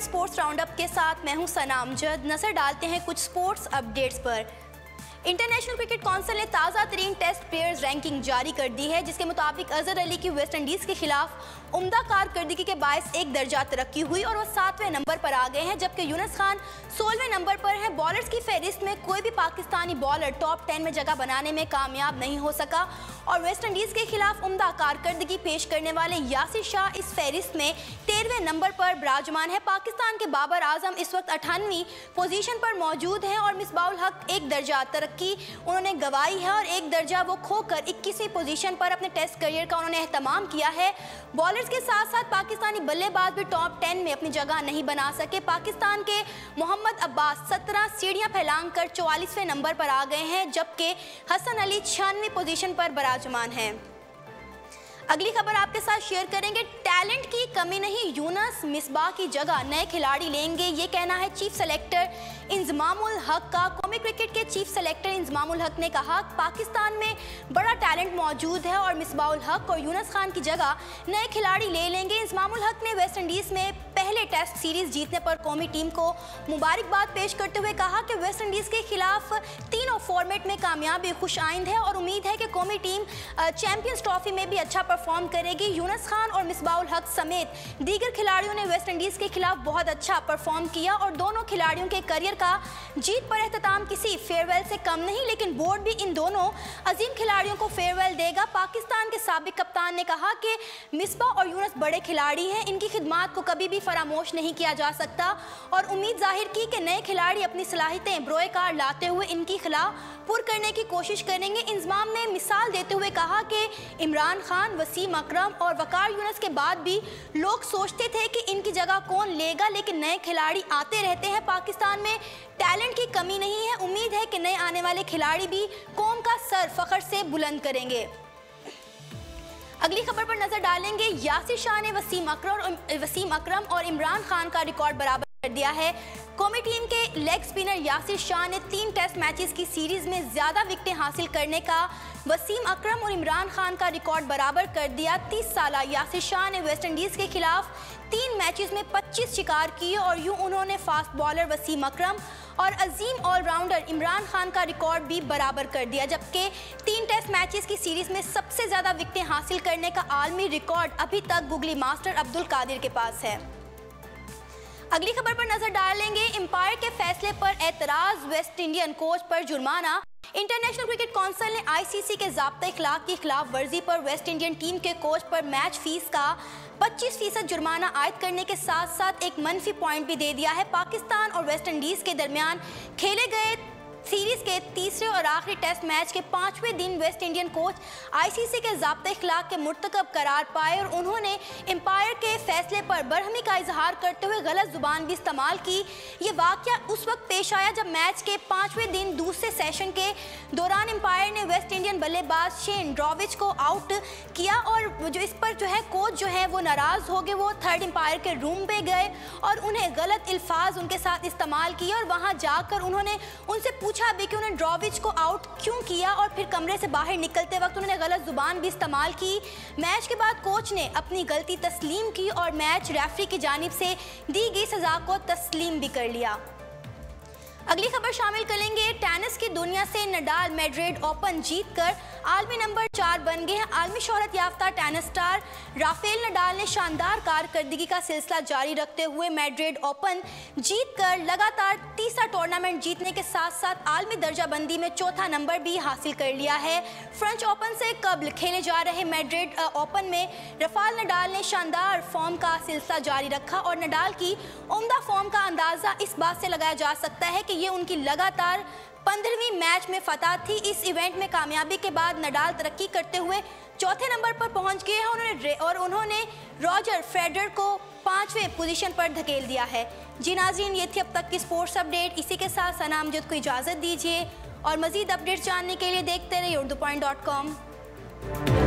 Sports roundup के साथ मैं हूं सना अमजद। नजर डालते हैं कुछ स्पोर्ट्स अपडेट्स पर। इंटरनेशनल क्रिकेट काउंसिल ने ताज़ा तरीन टेस्ट प्लेयर्स रैंकिंग जारी कर दी है, जिसके मुताबिक अजहर अली की वेस्ट इंडीज़ के खिलाफ उम्दा कारकर्दगी के बायस एक दर्जा तरक्की हुई और वो 7वें नंबर पर आ गए हैं, जबकि यूनुस खान 16वें नंबर पर हैं। बॉलर्स की फहरिस्त में कोई भी पाकिस्तानी बॉलर टॉप 10 में जगह बनाने में कामयाब नहीं हो सका और वेस्ट इंडीज़ के खिलाफ उम्दा कारकर्दगी पेश करने वाले यासिर शाह इस फहरिस्त में 13वें नंबर पर विराजमान है। पाकिस्तान के बाबर आजम इस वक्त 98वीं पोजीशन पर मौजूद हैं और मिसबाउल हक एक दर्जा तरक्की उन्होंने गंवाई है और एक दर्जा वो खोकर 21वीं पोजीशन पर अपने टेस्ट करियर का उन्होंने एहतमाम किया है। बॉलर्स के साथ साथ पाकिस्तानी बल्लेबाज भी टॉप 10 में अपनी जगह नहीं बना सके। पाकिस्तान के मोहम्मद अब्बास 17 सीढ़ियां फैलांग कर 44वें नंबर पर आ गए हैं, जबकि हसन अली 96वीं पोजीशन पर विराजमान हैं। अगली खबर आपके साथ शेयर करेंगे। टैलेंट की कमी नहीं, यूनुस मिसबाह की जगह नए खिलाड़ी लेंगे, ये कहना है चीफ सेलेक्टर इंजमामुल हक का। कौमी क्रिकेट के चीफ सेलेक्टर इंजमामुल हक ने कहा पाकिस्तान में बड़ा टैलेंट मौजूद है और मिसबाउल हक और यूनुस खान की जगह नए खिलाड़ी ले लेंगे। इंजमामुल हक ने वेस्ट इंडीज़ में पहले टेस्ट सीरीज जीतने पर कौमी टीम को मुबारकबाद पेश करते हुए कहा कि वेस्ट इंडीज़ के खिलाफ तीनों फॉर्मेट में कामयाबी खुश आइंद है और उम्मीद है कि कौमी टीम चैंपियंस ट्रॉफी में भी अच्छा परफॉर्म करेगी। यूनुस खान और मिसबाउल हक समेत दीगर खिलाड़ियों ने वेस्ट इंडीज़ के खिलाफ बहुत अच्छा परफॉर्म किया और दोनों खिलाड़ियों के करियर का जीत पर एहतमाम किसी फेयरवेल से कम नहीं, लेकिन बोर्ड भी इन दोनों अजीम खिलाड़ियों को फेयरवेल देगा। पाकिस्तान के साबिक कप्तान ने कहा कि मिसबाह और यूनुस बड़े खिलाड़ी हैं, इनकी खिदमात को कभी भी फरामोश नहीं किया जा सकता और उम्मीद जाहिर की कि नए खिलाड़ी अपनी सलाहियतें बरोए कार लाते हुए इनकी खिलाफ पूर करने की कोशिश करेंगे। इंजमाम ने मिसाल देते हुए कहा कि इमरान खान, वसीम अकरम और वकार यूनुस के बाद भी लोग सोचते थे कि इनकी जगह कौन लेगा, लेकिन नए खिलाड़ी आते रहते हैं। पाकिस्तान में टैलेंट की कमी नहीं है, उम्मीद है कि नए आने वाले खिलाड़ी भी कौम का सर फख्र से बुलंद करेंगे। अगली खबर पर नजर डालेंगे। यासिर शाह ने वसीम अकरम और इमरान खान का रिकॉर्ड बराबर कर दिया है। कौमी टीम के लेग स्पिनर यासिर शाह ने 3 टेस्ट मैचेस की सीरीज में ज्यादा विकेटें हासिल करने का वसीम अकरम और इमरान खान का रिकॉर्ड बराबर कर दिया। 30 साल यासिर शाह ने वेस्ट इंडीज के खिलाफ 3 मैचेस में 25 शिकार किए और यूं उन्होंने फास्ट बॉलर वसीम अकरम और अजीम ऑलराउंडर इमरान खान का रिकॉर्ड भी बराबर कर दिया, जबकि 3 टेस्ट मैचेस की सीरीज में सबसे ज्यादा विकेटें हासिल करने का आलमी रिकॉर्ड अभी तक गुगली मास्टर अब्दुल कादिर के पास है। अगली खबर पर नजर डालेंगे। एम्पायर के फैसले पर एतराज, वेस्ट इंडियन कोच पर जुर्माना। इंटरनेशनल क्रिकेट काउंसिल ने आईसीसी के ज़ाब्ता इखलाक की खिलाफ वर्जी पर वेस्ट इंडियन टीम के कोच पर मैच फीस का 25% जुर्माना आयद करने के साथ साथ एक मनफी पॉइंट भी दे दिया है। पाकिस्तान और वेस्ट इंडीज़ के दरमियान खेले गए सीरीज के तीसरे और आखिरी टेस्ट मैच के 5वें दिन वेस्ट इंडियन कोच आईसीसी के ज़ाब्ता इखलाक के मुर्तकब करार पाए और उन्होंने एम्पायर के फैसले पर बरहमी का इजहार करते हुए गलत जुबान भी इस्तेमाल की। ये वाक़या उस वक्त पेश आया जब मैच के 5वें दिन दूसरे सेशन के दौरान एम्पायर ने वेस्ट इंडियन बल्लेबाज शेन ड्रॉविच को आउट किया और जो इस पर कोच वो नाराज़ हो गए। वो थर्ड एम्पायर के रूम पे गए और उन्हें गलत अल्फाज उनके साथ इस्तेमाल किए और वहाँ जाकर उन्होंने उनसे पूछा भी कि उन्होंने ड्रॉविच को आउट क्यों किया और फिर कमरे से बाहर निकलते वक्त उन्होंने गलत जुबान भी इस्तेमाल की। मैच के बाद कोच ने अपनी गलती तस्लीम की और मैच रेफरी की जानिब से दी गई सजा को तस्लीम भी कर लिया। अगली खबर शामिल करेंगे। टेनिस की दुनिया से नडाल मैड्रिड ओपन जीतकर आलमी नंबर 4 बन गए हैं। आलमी शोहरत याफ्ता टेनिस स्टार राफेल नडाल ने शानदार कारकर्दगी का सिलसिला जारी रखते हुए मैड्रिड ओपन जीतकर लगातार तीसरा टूर्नामेंट जीतने के साथ साथ आलमी दर्जाबंदी में 4था नंबर भी हासिल कर लिया है। फ्रेंच ओपन से कबल खेले जा रहे मैड्रिड ओपन में राफेल नडाल ने शानदार फॉर्म का सिलसिला जारी रखा और नडाल की उम्दा फॉर्म का अंदाज़ा इस बात से लगाया जा सकता है कि ये उनकी लगातार 15वीं मैच में फतह थी। इस इवेंट में कामयाबी के बाद नडाल तरक्की करते हुए 4थे नंबर पर पहुंच गए हैं और उन्होंने रॉजर फेडरर को 5वें पोजीशन पर धकेल दिया है। जी नाज़रीन, ये थी अब तक की स्पोर्ट्स अपडेट। इसी के साथ सना अमजद को इजाज़त दीजिए और मज़ीद अपडेट्स जानने के लिए देखते रहिए urdu.com।